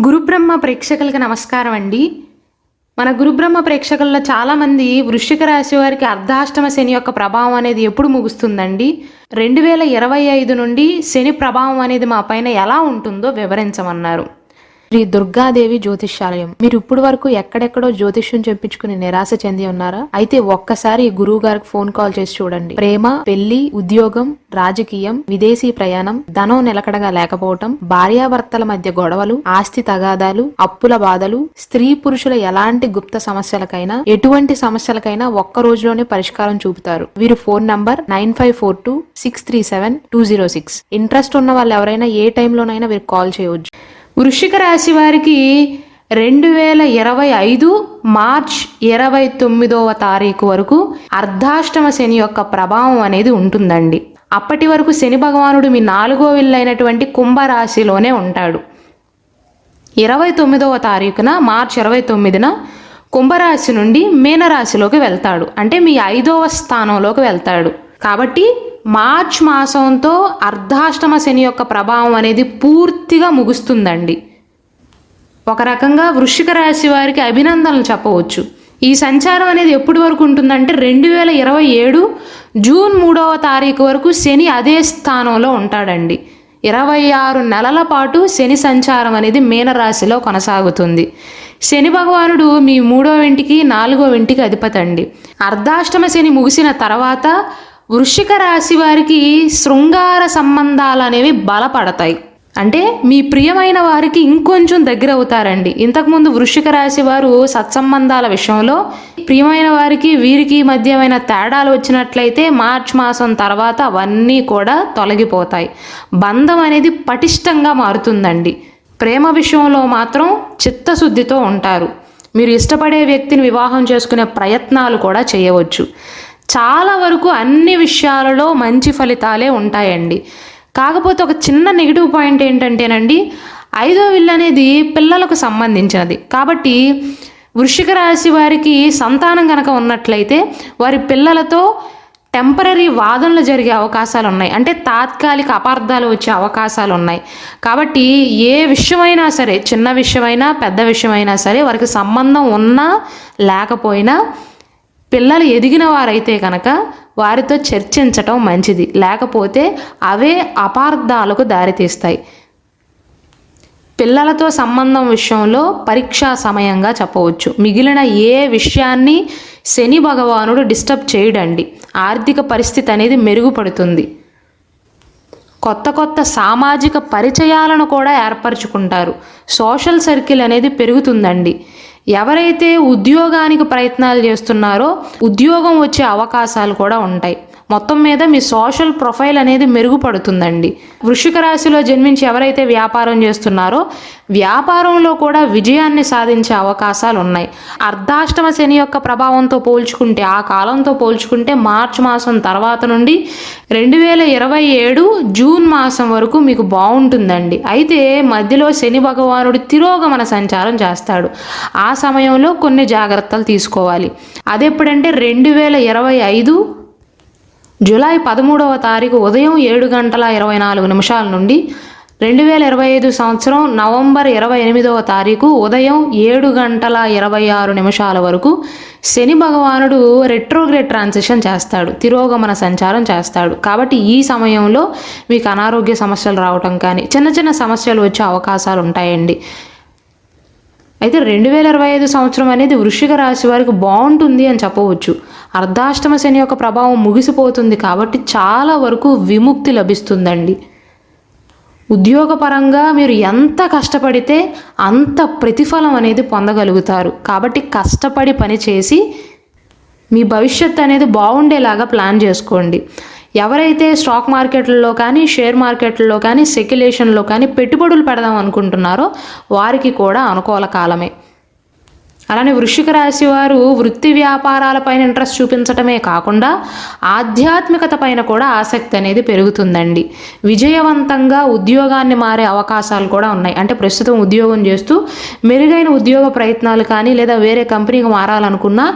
గురుబ్రహ్మ ప్రేక్షకులకి నమస్కారం అండి. మన గురుబ్రహ్మ ప్రేక్షకుల్లో చాలామంది వృశ్చిక రాశి వారికి అర్ధాష్టమ శని యొక్క ప్రభావం అనేది ఎప్పుడు ముగుస్తుందండి, 2025 నుండి శని ప్రభావం అనేది మా పైన ఎలా ఉంటుందో వివరించమన్నారు. శ్రీ దుర్గాదేవి జ్యోతిష్యాలయం. మీరు ఇప్పుడు వరకు ఎక్కడెక్కడో జ్యోతిష్యం చెప్పించుకుని నిరాశ చెంది ఉన్నారా? అయితే ఒక్కసారి గురువు గారికి ఫోన్ కాల్ చేసి చూడండి. ప్రేమ, పెళ్లి, ఉద్యోగం, రాజకీయం, విదేశీ ప్రయాణం, ధనం నిలకడగా లేకపోవటం, భార్యాభర్తల మధ్య గొడవలు, ఆస్తి తగాదాలు, అప్పుల బాధలు, స్త్రీ పురుషుల ఎలాంటి గుప్త సమస్యలకైనా, ఎటువంటి సమస్యలకైనా ఒక్క రోజులోనే పరిష్కారం చూపుతారు. వీరు ఫోన్ నంబర్ 9542637206. ఇంట్రెస్ట్ ఉన్న వాళ్ళు ఎవరైనా ఏ టైంలోనైనా వీరు కాల్ చేయవచ్చు. వృశ్చిక రాశి వారికి 2025 మార్చ్ 29వ తారీఖు వరకు అర్ధాష్టమ శని యొక్క ప్రభావం అనేది ఉంటుందండి. అప్పటి వరకు శని భగవానుడు మీ 4వ ఇల్లు అయినటువంటి కుంభరాశిలోనే ఉంటాడు. 29వ తారీఖున మార్చ్ 29న కుంభరాశి నుండి మీనరాశిలోకి వెళ్తాడు. అంటే మీ 5వ స్థానంలోకి వెళ్తాడు. కాబట్టి మార్చ్ మాసంతో అర్ధాష్టమ శని యొక్క ప్రభావం అనేది పూర్తిగా ముగుస్తుందండి. ఒక రకంగా వృశ్చిక రాశి వారికి అభినందనలు చెప్పవచ్చు. ఈ సంచారం అనేది ఎప్పటి వరకు ఉంటుందంటే 2027 జూన్ 3వ తారీఖు వరకు శని అదే స్థానంలో ఉంటాడండి. 26 నెలల పాటు శని సంచారం అనేది మీనరాశిలో కొనసాగుతుంది. శని భగవానుడు మీ 3వ ఇంటికి 4వ ఇంటికి అధిపతి అండి. అర్ధాష్టమ శని ముగిసిన తర్వాత వృశ్చిక రాశి వారికి శృంగార సంబంధాలు అనేవి బలపడతాయి. అంటే మీ ప్రియమైన వారికి ఇంకొంచెం దగ్గర అవుతారండి. ఇంతకుముందు వృశ్చిక రాశి వారు సత్సంబంధాల విషయంలో ప్రియమైన వారికి వీరికి మధ్యమైన తేడాలు వచ్చినట్లయితే మార్చ్ మాసం తర్వాత అవన్నీ కూడా తొలగిపోతాయి. బంధం అనేది పటిష్టంగా మారుతుందండి. ప్రేమ విషయంలో మాత్రం చిత్తశుద్ధితో ఉంటారు. మీరు ఇష్టపడే వ్యక్తిని వివాహం చేసుకునే ప్రయత్నాలు కూడా చేయవచ్చు. చాలా వరకు అన్ని విషయాలలో మంచి ఫలితాలే ఉంటాయండి. కాకపోతే ఒక చిన్న నెగిటివ్ పాయింట్ ఏంటంటేనండి, 5వ ఇల్లు అనేది పిల్లలకు సంబంధించినది. కాబట్టి వృశ్చిక రాశి వారికి సంతానం కనుక ఉన్నట్లయితే వారి పిల్లలతో టెంపరరీ వాదనలు జరిగే అవకాశాలు ఉన్నాయి. అంటే తాత్కాలిక అపార్థాలు వచ్చే అవకాశాలు ఉన్నాయి. కాబట్టి ఏ విషయమైనా సరే, చిన్న విషయమైనా పెద్ద విషయమైనా సరే, వారికి సంబంధం ఉన్నా లేకపోయినా పిల్లలు ఎదిగిన వారైతే కనుక వారితో చర్చించటం మంచిది. లేకపోతే అవే అపార్థాలకు దారితీస్తాయి. పిల్లలతో సంబంధం విషయంలో పరీక్షా సమయంగా చెప్పవచ్చు. మిగిలిన ఏ విషయాన్ని శని భగవానుడు డిస్టర్బ్ చేయడండి. ఆర్థిక పరిస్థితి అనేది మెరుగుపడుతుంది. కొత్త కొత్త సామాజిక పరిచయాలను కూడా ఏర్పరచుకుంటారు. సోషల్ సర్కిల్ అనేది పెరుగుతుందండి. ఎవరైతే ఉద్యోగానికి ప్రయత్నాలు చేస్తున్నారో ఉద్యోగం వచ్చే అవకాశాలు కూడా ఉంటాయి. మొత్తం మీద మీ సోషల్ ప్రొఫైల్ అనేది మెరుగుపడుతుందండి. వృశ్చిక రాశిలో జన్మించి ఎవరైతే వ్యాపారం చేస్తున్నారో వ్యాపారంలో కూడా విజయాన్ని సాధించే అవకాశాలు ఉన్నాయి. అర్ధాష్టమ శని యొక్క ప్రభావంతో పోల్చుకుంటే, ఆ కాలంతో పోల్చుకుంటే మార్చి మాసం తర్వాత నుండి 2027 జూన్ మాసం వరకు మీకు బాగుంటుందండి. అయితే మధ్యలో శని భగవానుడు తిరోగమన సంచారం చేస్తాడు. ఆ సమయంలో కొన్ని జాగ్రత్తలు తీసుకోవాలి. అదెప్పుడంటే 2025 జూలై 13వ తారీఖు ఉదయం 7:24 నుండి 2025 సంవత్సరం నవంబర్ 28వ తారీఖు ఉదయం 7:26 వరకు శని భగవానుడు రెట్రోగ్రేడ్ ట్రాన్సిషన్ చేస్తాడు, తిరోగమన సంచారం చేస్తాడు. కాబట్టి ఈ సమయంలో మీకు అనారోగ్య సమస్యలు రావటం కానీ చిన్న చిన్న సమస్యలు వచ్చే అవకాశాలు ఉంటాయండి. అయితే 2025 సంవత్సరం అనేది వృశ్చిక రాశి వారికి బాగుంటుంది అని చెప్పవచ్చు. అర్ధాష్టమ శని యొక్క ప్రభావం ముగిసిపోతుంది కాబట్టి చాలా వరకు విముక్తి లభిస్తుందండి. ఉద్యోగపరంగా మీరు ఎంత కష్టపడితే అంత ప్రతిఫలం అనేది పొందగలుగుతారు. కాబట్టి కష్టపడి పని చేసి మీ భవిష్యత్తు అనేది బాగుండేలాగా ప్లాన్ చేసుకోండి. ఎవరైతే స్టాక్ మార్కెట్లలో కానీ షేర్ మార్కెట్లలో కానీ స్పెక్యులేషన్లో కానీ పెట్టుబడులు పెడదాం అనుకుంటున్నారో వారికి కూడా అనుకూల కాలమే. అలానే వృశ్చిక రాశి వారు వృత్తి వ్యాపారాలపైన ఇంట్రెస్ట్ చూపించటమే కాకుండా ఆధ్యాత్మికత పైన కూడా ఆసక్తి అనేది పెరుగుతుందండి. విజయవంతంగా ఉద్యోగాన్ని మారే అవకాశాలు కూడా ఉన్నాయి. అంటే ప్రస్తుతం ఉద్యోగం చేస్తూ మెరుగైన ఉద్యోగ ప్రయత్నాలు కానీ లేదా వేరే కంపెనీకి మారాలనుకున్నా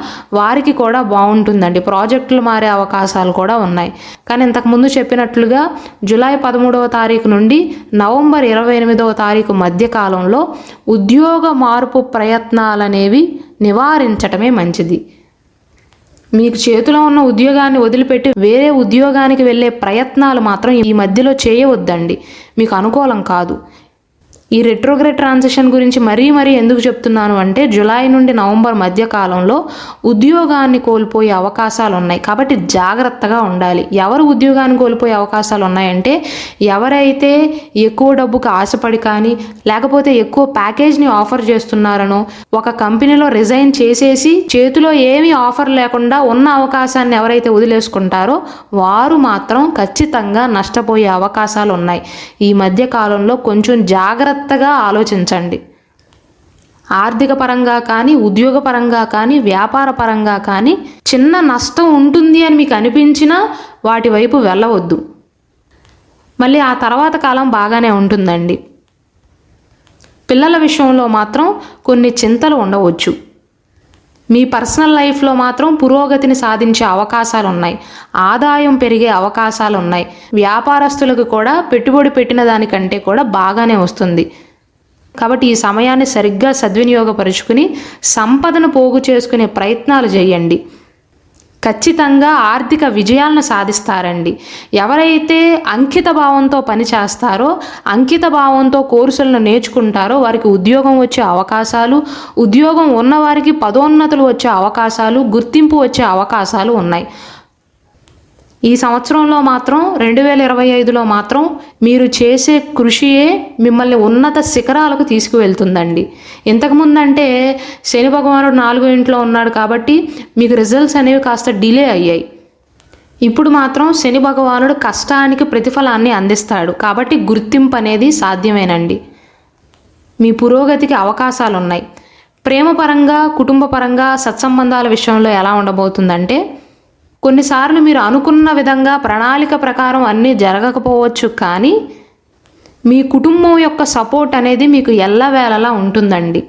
వారికి కూడా బాగుంటుందండి. ప్రాజెక్టులు మారే అవకాశాలు కూడా ఉన్నాయి. కానీ ఇంతకుముందు చెప్పినట్లుగా జూలై 13వ తారీఖు నుండి నవంబర్ 28వ తారీఖు మధ్య కాలంలో ఉద్యోగ మార్పు ప్రయత్నాలనేవి నివారించటమే మంచిది. మీకు చేతిలో ఉన్న ఉద్యోగాన్ని వదిలిపెట్టి వేరే ఉద్యోగానికి వెళ్ళే ప్రయత్నాలు మాత్రం ఈ మధ్యలో చేయవద్దండి. మీకు అనుకూలం కాదు. ఈ రెట్రోగ్రేడ్ ట్రాన్సిషన్ గురించి మరీ ఎందుకు చెప్తున్నాను అంటే జూలై నుండి నవంబర్ మధ్య కాలంలో ఉద్యోగాన్ని కోల్పోయే అవకాశాలు ఉన్నాయి. కాబట్టి జాగ్రత్తగా ఉండాలి. ఎవరు ఉద్యోగాన్ని కోల్పోయే అవకాశాలు ఉన్నాయంటే ఎవరైతే ఎక్కువ డబ్బుకు ఆశపడి కానీ లేకపోతే ఎక్కువ ప్యాకేజ్ని ఆఫర్ చేస్తున్నారనో ఒక కంపెనీలో రిజైన్ చేసేసి చేతిలో ఏమీ ఆఫర్ లేకుండా ఉన్న అవకాశాన్ని ఎవరైతే వదిలేసుకుంటారో వారు మాత్రం ఖచ్చితంగా నష్టపోయే అవకాశాలు ఉన్నాయి. ఈ మధ్య కాలంలో కొంచెం జాగ్రత్తగా ఆలోచించండి. ఆర్థిక పరంగా కానీ ఉద్యోగ పరంగా కానీ వ్యాపార పరంగా కానీ చిన్న నష్టం ఉంటుంది అని మీకు అనిపించినా వాటి వైపు వెళ్ళవద్దు. మళ్ళీ ఆ తర్వాత కాలం బాగానే ఉంటుందండి. పిల్లల విషయంలో మాత్రం కొన్ని చింతలు ఉండవచ్చు. మీ పర్సనల్ లైఫ్లో మాత్రం పురోగతిని సాధించే అవకాశాలు ఉన్నాయి. ఆదాయం పెరిగే అవకాశాలు ఉన్నాయి. వ్యాపారస్తులకు కూడా పెట్టుబడి పెట్టిన దానికంటే కూడా బాగానే వస్తుంది. కాబట్టి ఈ సమయాన్ని సరిగ్గా సద్వినియోగపరుచుకుని సంపదను పోగు చేసుకునే ప్రయత్నాలు చేయండి. ఖచ్చితంగా ఆర్థిక విజయాలను సాధిస్తారండి. ఎవరైతే అంకిత భావంతో పని చేస్తారో అంకిత భావంతో కోర్సులను నేర్చుకుంటారో వారికి ఉద్యోగం వచ్చే అవకాశాలు, ఉద్యోగం ఉన్నవారికి పదోన్నతులు వచ్చే అవకాశాలు, గుర్తింపు వచ్చే అవకాశాలు ఉన్నాయి. ఈ సంవత్సరంలో మాత్రం 2025లో మాత్రం మీరు చేసే కృషియే మిమ్మల్ని ఉన్నత శిఖరాలకు తీసుకువెళ్తుందండి. ఇంతకుముందంటే శని భగవానుడు 4వ ఇంట్లో ఉన్నాడు కాబట్టి మీకు రిజల్ట్స్ అనేవి కాస్త డిలే అయ్యాయి. ఇప్పుడు మాత్రం శని భగవానుడు కష్టానికి ప్రతిఫలాన్ని అందిస్తాడు కాబట్టి గుర్తింపు అనేది సాధ్యమేనండి. మీ పురోగతికి అవకాశాలు ఉన్నాయి. ప్రేమపరంగా కుటుంబ పరంగా సత్సంబంధాల విషయంలో ఎలా ఉండబోతుందంటే కొన్నిసార్లు మీరు అనుకున్న విధంగా ప్రణాళిక ప్రకారం అన్నీ జరగకపోవచ్చు, కానీ మీ కుటుంబం యొక్క సపోర్ట్ అనేది మీకు ఎల్లవేళలా ఉంటుందండి.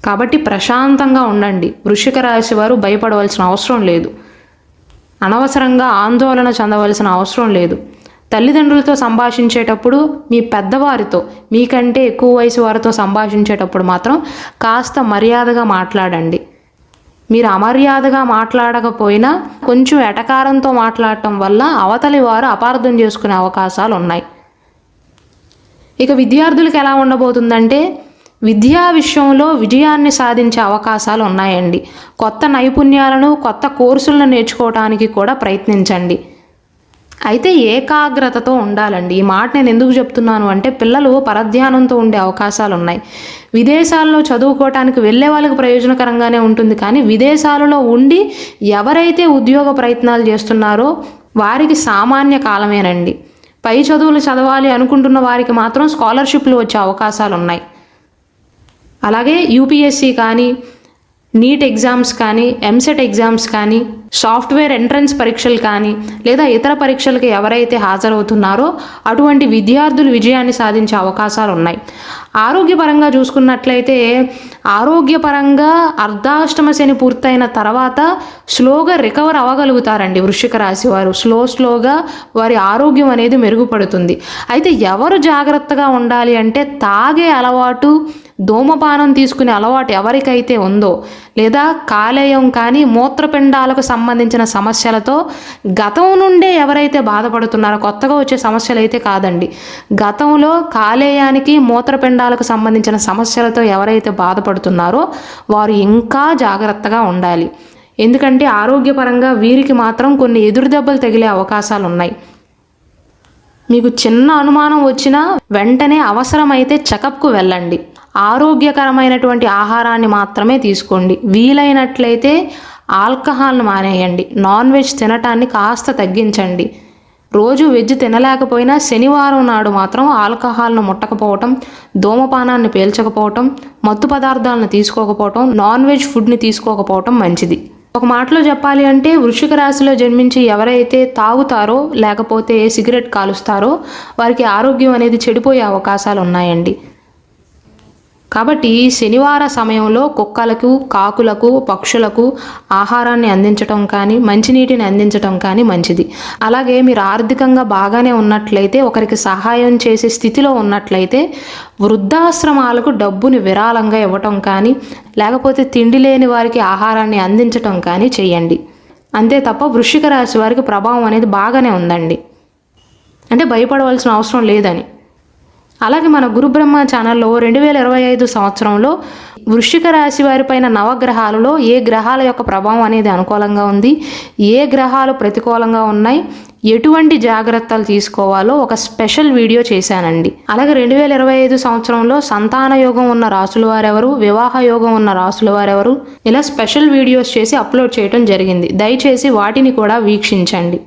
కాబట్టి ప్రశాంతంగా ఉండండి. వృశ్చిక రాశి వారు భయపడవలసిన అవసరం లేదు. అనవసరంగా ఆందోళన చెందవలసిన అవసరం లేదు. తల్లిదండ్రులతో సంభాషించేటప్పుడు మీ పెద్దవారితో మీకంటే ఎక్కువ వయసు వారితో సంభాషించేటప్పుడు మాత్రం కాస్త మర్యాదగా మాట్లాడండి. మీరు అమర్యాదగా మాట్లాడకపోయినా కొంచెం ఎటకారంతో మాట్లాడటం వల్ల అవతలి వారు అపార్థం చేసుకునే అవకాశాలు ఉన్నాయి. ఇక విద్యార్థులకు ఎలా ఉండబోతుందంటే విద్యా విషయంలో విజయాన్ని సాధించే అవకాశాలు ఉన్నాయండి. కొత్త నైపుణ్యాలను కొత్త కోర్సులను నేర్చుకోవడానికి కూడా ప్రయత్నించండి. అయితే ఏకాగ్రతతో ఉండాలండి. ఈ మాట నేను ఎందుకు చెప్తున్నాను అంటే పిల్లలు పరధ్యానంతో ఉండే అవకాశాలు ఉన్నాయి. విదేశాల్లో చదువుకోవటానికి వెళ్ళే వాళ్ళకి ప్రయోజనకరంగానే ఉంటుంది, కానీ విదేశాలలో ఉండి ఎవరైతే ఉద్యోగ ప్రయత్నాలు చేస్తున్నారో వారికి సామాన్య కాలమేనండి. పై చదువులు చదవాలి అనుకుంటున్న వారికి మాత్రం స్కాలర్షిప్లు వచ్చే అవకాశాలు ఉన్నాయి. అలాగే యూపీఎస్సీ కానీ నీట్ ఎగ్జామ్స్ కానీ ఎంసెట్ ఎగ్జామ్స్ కానీ సాఫ్ట్వేర్ ఎంట్రన్స్ పరీక్షలు కానీ లేదా ఇతర పరీక్షలకు ఎవరైతే హాజరవుతున్నారో అటువంటి విద్యార్థులు విజయాన్ని సాధించే అవకాశాలు ఉన్నాయి. ఆరోగ్యపరంగా చూసుకున్నట్లయితే ఆరోగ్యపరంగా అర్ధాష్టమ శని పూర్తయిన తర్వాత స్లోగా రికవర్ అవ్వగలుగుతారండి వృశ్చిక రాశి వారు. స్లోగా వారి ఆరోగ్యం అనేది మెరుగుపడుతుంది. అయితే ఎవరు జాగ్రత్తగా ఉండాలి అంటే తాగే అలవాటు, ధూమపానం తీసుకునే అలవాటు ఎవరికైతే ఉందో లేదా కాలేయం కానీ మూత్రపిండాలకు సంబంధించిన సమస్యలతో గతం నుండే ఎవరైతే బాధపడుతున్నారో, కొత్తగా వచ్చే సమస్యలు అయితే కాదండి, గతంలో కాలేయానికి మూత్రపిండాలకు సంబంధించిన సమస్యలతో ఎవరైతే బాధపడుతున్నారో వారు ఇంకా జాగ్రత్తగా ఉండాలి. ఎందుకంటే ఆరోగ్యపరంగా వీరికి మాత్రం కొన్ని ఎదురుదెబ్బలు తగిలే అవకాశాలు ఉన్నాయి. మీకు చిన్న అనుమానం వచ్చినా వెంటనే అవసరమైతే చెకప్కు వెళ్ళండి. ఆరోగ్యకరమైనటువంటి ఆహారాన్ని మాత్రమే తీసుకోండి. వీలైనట్లయితే ఆల్కహాల్ను మానేయండి. నాన్ వెజ్ తినటాన్ని కాస్త తగ్గించండి. రోజు వెజ్ తినలేకపోయినా శనివారం నాడు మాత్రం ఆల్కహాల్ను ముట్టకపోవటం, ధూమపానాన్ని పీల్చకపోవటం, మత్తు పదార్థాలను తీసుకోకపోవటం, నాన్ వెజ్ ఫుడ్ని తీసుకోకపోవటం మంచిది. ఒక మాటలో చెప్పాలి అంటే వృశ్చిక రాశిలో జన్మించి ఎవరైతే తాగుతారో లేకపోతే సిగరెట్ కాలుస్తారో వారికి ఆరోగ్యం అనేది చెడిపోయే అవకాశాలు ఉన్నాయండి. కాబట్టి శనివార సమయంలో కుక్కలకు, కాకులకు, పక్షులకు ఆహారాన్ని అందించటం కానీ, మంచినీటిని అందించటం కానీ మంచిది. అలాగే మీరు ఆర్థికంగా బాగానే ఉన్నట్లయితే, ఒకరికి సహాయం చేసే స్థితిలో ఉన్నట్లయితే వృద్ధాశ్రమాలకు డబ్బుని విరాళంగా ఇవ్వటం కానీ, లేకపోతే తిండి లేని వారికి ఆహారాన్ని అందించటం కానీ చేయండి. అంతే తప్ప వృశ్చిక రాశి వారికి ప్రభావం అనేది బాగానే ఉందండి. అంటే భయపడవలసిన అవసరం లేదని. అలాగే మన గురుబ్రహ్మ ఛానల్లో 2025 సంవత్సరంలో వృశ్చిక రాశి వారిపైన నవగ్రహాలలో ఏ గ్రహాల యొక్క ప్రభావం అనేది అనుకూలంగా ఉంది, ఏ గ్రహాలు ప్రతికూలంగా ఉన్నాయి, ఎటువంటి జాగ్రత్తలు తీసుకోవాలో ఒక స్పెషల్ వీడియో చేశానండి. అలాగే 2025 సంవత్సరంలో సంతాన యోగం ఉన్న రాసుల వారెవరు, వివాహ యోగం ఉన్న రాసుల వారెవరు, ఇలా స్పెషల్ వీడియోస్ చేసి అప్లోడ్ చేయడం జరిగింది. దయచేసి వాటిని కూడా వీక్షించండి.